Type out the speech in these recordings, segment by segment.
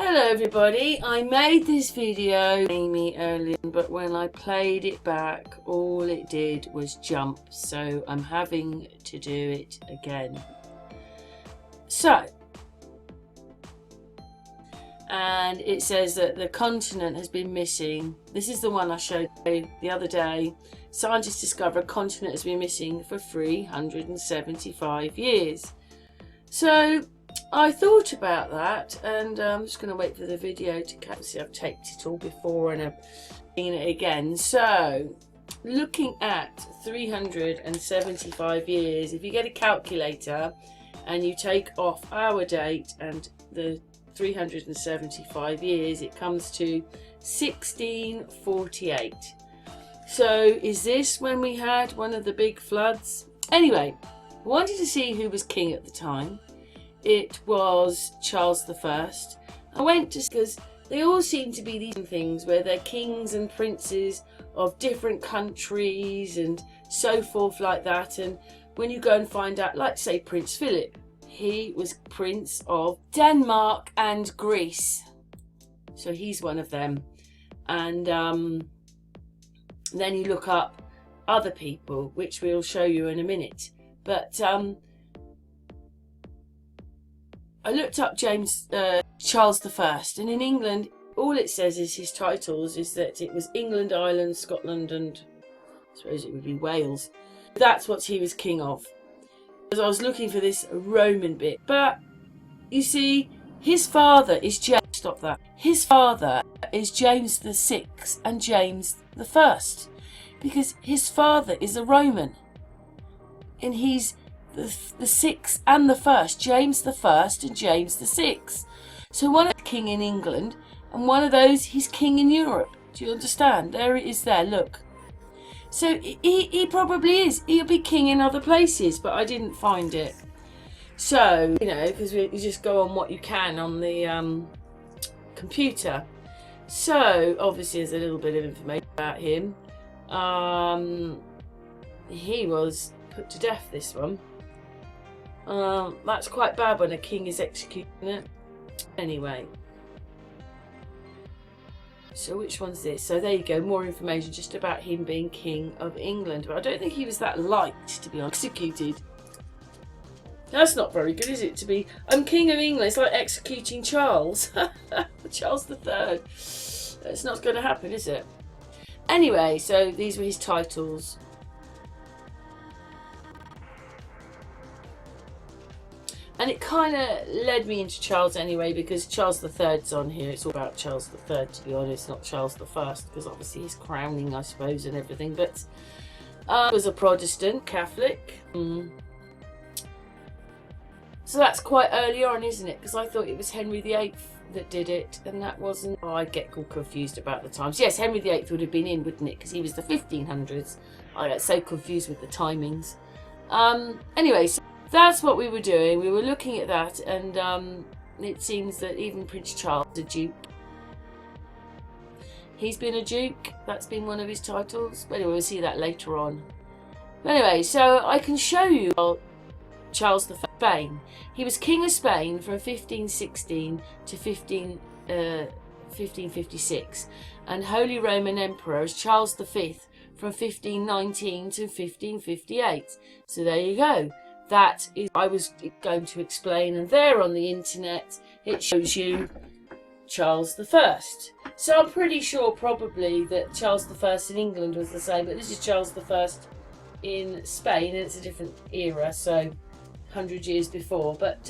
Hello everybody, I made this video Amy earlier, but when I played it back all it did was jump, so I'm having to do it again. So, and it says that the continent has been missing. This is the one I showed you the other day. Scientists discover a continent has been missing for 375 years. So I thought about that, and I'm just going to wait for the video to catch. See, I've taped it all before and I've seen it again. So, looking at 375 years, if you get a calculator and you take off our date and the 375 years, it comes to 1648. So, is this when we had one of the big floods? Anyway, I wanted to see who was king at the time. It was Charles I. I went just because they all seem to be these things where they're kings and princes of different countries and so forth like that. And when you go and find out, like say Prince Philip, he was Prince of Denmark and Greece. So he's one of them. And then you look up other people, which we'll show you in a minute. But I looked up Charles I, and in England, all it says is his titles is that it was England, Ireland, Scotland, and I suppose it would be Wales. That's what he was king of. Because I was looking for this Roman bit, but you see, his father is James. Stop that. His father is James the VI and James the First, because his father is a Roman, and he's the sixth and the first, James the First and James the Sixth. So one is king in England, and one of those he's king in Europe. Do you understand? There it is there, look. So he probably is. He'll be king in other places, but I didn't find it. So, you know, because you just go on what you can on the computer. So, obviously there's a little bit of information about him. He was put to death, this one. That's quite bad when a king is executing it. Anyway. So which one's this? So there you go, more information just about him being King of England. But I don't think he was that liked to be executed. That's not very good, is it? To be, I'm King of England, it's like executing Charles. Charles III. It's not going to happen, is it? Anyway, so these were his titles. And it kind of led me into Charles anyway, because Charles III's on here. It's all about Charles III, to be honest, not Charles I, because obviously he's crowning, I suppose, and everything. But he was a Protestant Catholic. So that's quite early on, isn't it? Because I thought it was Henry VIII that did it, and that wasn't. Oh, I get all confused about the times. Yes, Henry VIII would have been in, wouldn't it? Because he was the 1500s. I get so confused with the timings. Anyway, so that's what we were doing. We were looking at that, and it seems that even Prince Charles is a duke. He's been a duke. That's been one of his titles. But anyway, we'll see that later on. But anyway, so I can show you Charles I. Spain. He was King of Spain from 1516 to 1556, and Holy Roman Emperor as Charles V from 1519 to 1558. So there you go. That is, I was going to explain, and there on the internet it shows you Charles I. So I'm pretty sure probably that Charles I in England was the same, but this is Charles I in Spain, and it's a different era, so 100 years before. But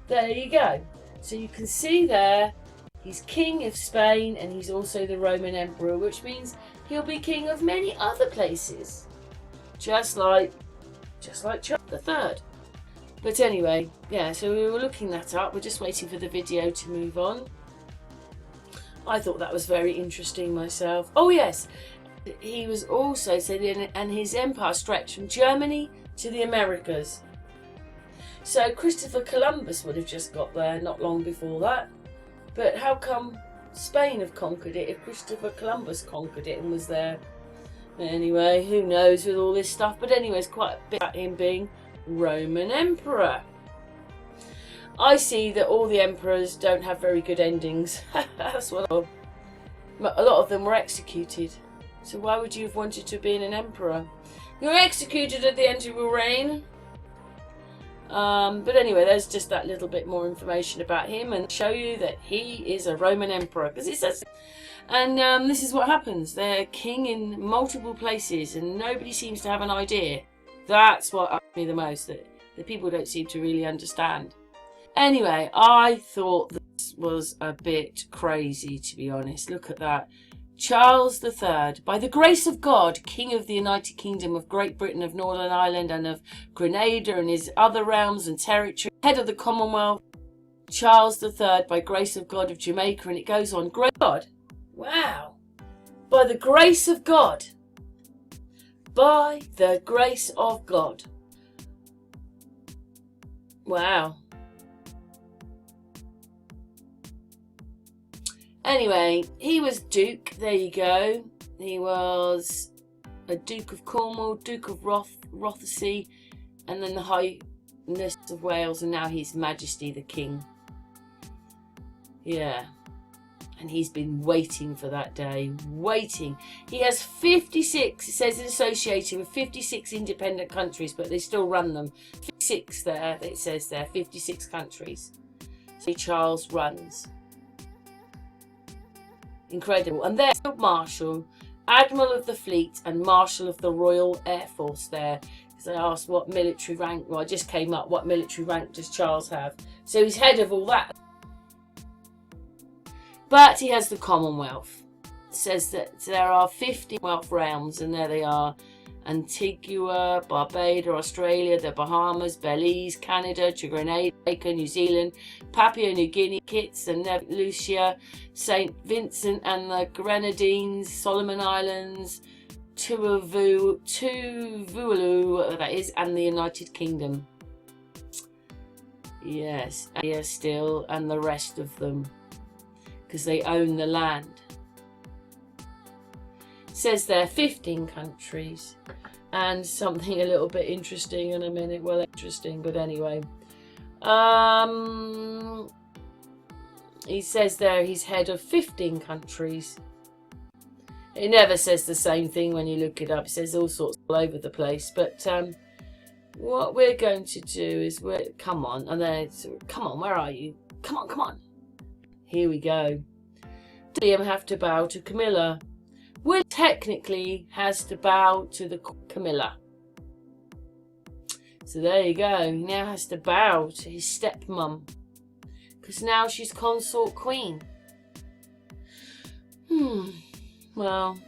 there you go. So you can see there, he's King of Spain, and he's also the Roman Emperor, which means he'll be king of many other places, just like Charles III. But anyway, yeah, so we were looking that up. We're just waiting for the video to move on. I thought that was very interesting myself. Oh yes, he was also said, and his empire stretched from Germany to the Americas. So Christopher Columbus would have just got there not long before that. But how come Spain have conquered it if Christopher Columbus conquered it and was there? Anyway, who knows with all this stuff. But anyway, it's quite a bit about him being Roman Emperor. I see that all the emperors don't have very good endings. That's what a lot of them were executed. So why would you have wanted to be an emperor? You were executed at the end of your reign. But anyway, there's just that little bit more information about him, and show you that he is a Roman emperor, because it says. And this is what happens. They're king in multiple places, and nobody seems to have an idea. That's what upset me the most, that the people don't seem to really understand. Anyway, I thought this was a bit crazy, to be honest. Look at that. Charles III, by the grace of God, King of the United Kingdom of Great Britain, of Northern Ireland, and of Grenada and his other realms and territory, head of the Commonwealth, Charles III, by grace of God, of Jamaica, and it goes on. Great God. Wow. By the grace of God. By the grace of God. Wow. Anyway, he was Duke, there you go. He was a Duke of Cornwall, Duke of Rothesay, and then the Highness of Wales, and now His Majesty the King. Yeah. And he's been waiting for that day, waiting. He has 56, it says associated with 56 independent countries, but they still run them. 56 there, it says there, 56 countries. So Charles runs. Incredible. And there's Field Marshal, Admiral of the Fleet, and Marshal of the Royal Air Force there. Because I asked what military rank, well, I just came up, what military rank does Charles have? So he's head of all that. But he has the Commonwealth. It says that there are 50 Commonwealth realms, and there they are. Antigua, Barbados, Australia, the Bahamas, Belize, Canada, Grenada, New Zealand, Papua New Guinea, Kitts and Lucia, St. Vincent and the Grenadines, Solomon Islands, Tuvalu, whatever that is, and the United Kingdom. Yes, and here still, and the rest of them, because they own the land. Says there 15 countries, and something a little bit interesting in a minute. Well, interesting, but anyway. He says there he's head of 15 countries. It never says the same thing when you look it up. It says all sorts all over the place. But what we're going to do is come on, and then come on, where are you? Come on, come on. Here we go. William have to bow to Camilla. Will technically has to bow to the Camilla. So there you go. He now has to bow to his stepmom, because now she's consort queen. Well,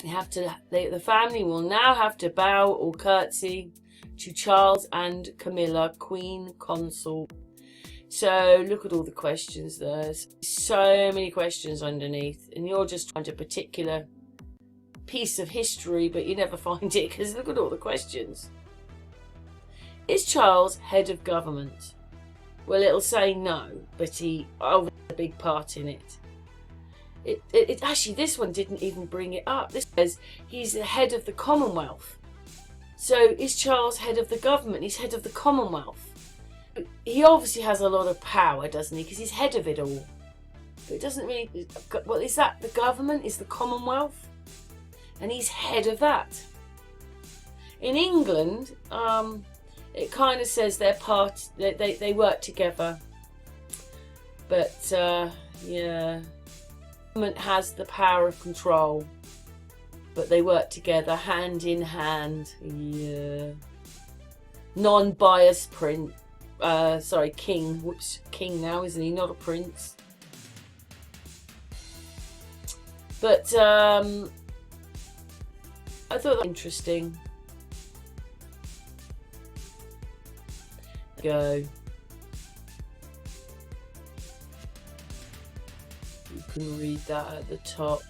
you have to. The family will now have to bow or curtsy to Charles and Camilla, queen consort. So look at all the questions. There's so many questions underneath, and you're just trying a particular piece of history, but you never find it because look at all the questions. Is Charles head of government? Well, it'll say no, but he had a big part in it. It actually, this one didn't even bring it up. This says he's the head of the Commonwealth. So is Charles head of the government? He's head of the Commonwealth. He obviously has a lot of power, doesn't he? Because he's head of it all. But it doesn't really. Well, is that the government? Is the Commonwealth? And he's head of that. In England, it kind of says they're part. They work together. But yeah, the government has the power of control, but they work together hand in hand. Yeah. Non-biased king. Whoops, king now, isn't he? Not a prince. But I thought that was interesting. Go. You can read that at the top.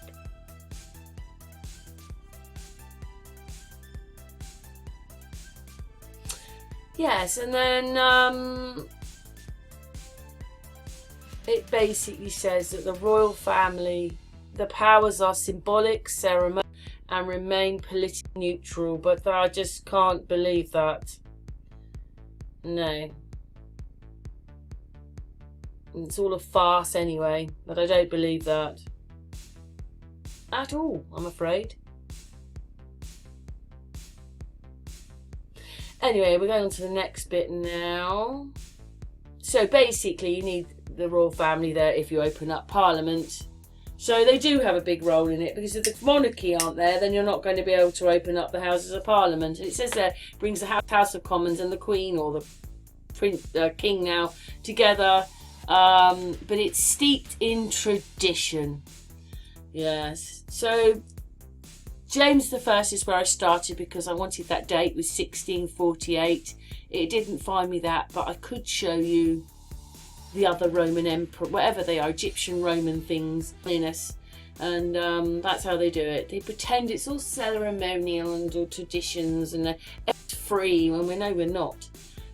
Yes, and then it basically says that the royal family, the powers are symbolic, ceremonial, and remain politically neutral, but I just can't believe that. No. It's all a farce anyway, but I don't believe that at all, I'm afraid. Anyway, we're going on to the next bit now. So basically, you need the royal family there if you open up Parliament. So they do have a big role in it, because if the monarchy aren't there, then you're not going to be able to open up the Houses of Parliament. And it says there, brings the House of Commons and the Queen, or the King now, together. But it's steeped in tradition. Yes. So James I is where I started, because I wanted that date was 1648. It didn't find me that, but I could show you the other Roman emperor, whatever they are, Egyptian Roman things, and that's how they do it. They pretend it's all ceremonial and all traditions, and it's free when we know we're not.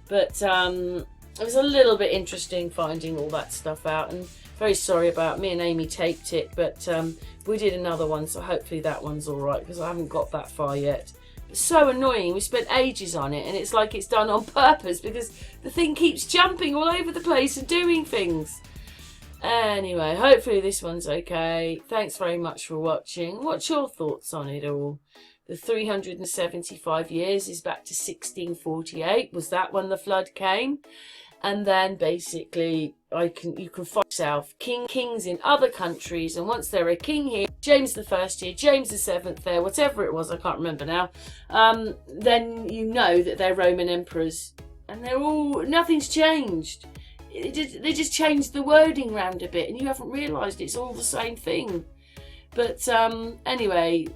But it was a little bit interesting finding all that stuff out, and very sorry about me and Amy taped it, but we did another one, so hopefully that one's all right, because I haven't got that far yet. It's so annoying. We spent ages on it, and it's like it's done on purpose, because the thing keeps jumping all over the place and doing things. Anyway, hopefully this one's okay. Thanks very much for watching. What's your thoughts on it all? The 375 years is back to 1648. Was that when the flood came? And then basically you can find yourself kings in other countries, and once they're a king here, James I here, James VII there, whatever it was, I can't remember now, then you know that they're Roman emperors, and they're all, nothing's changed. They just changed the wording round a bit, and you haven't realised it's all the same thing. But anyway,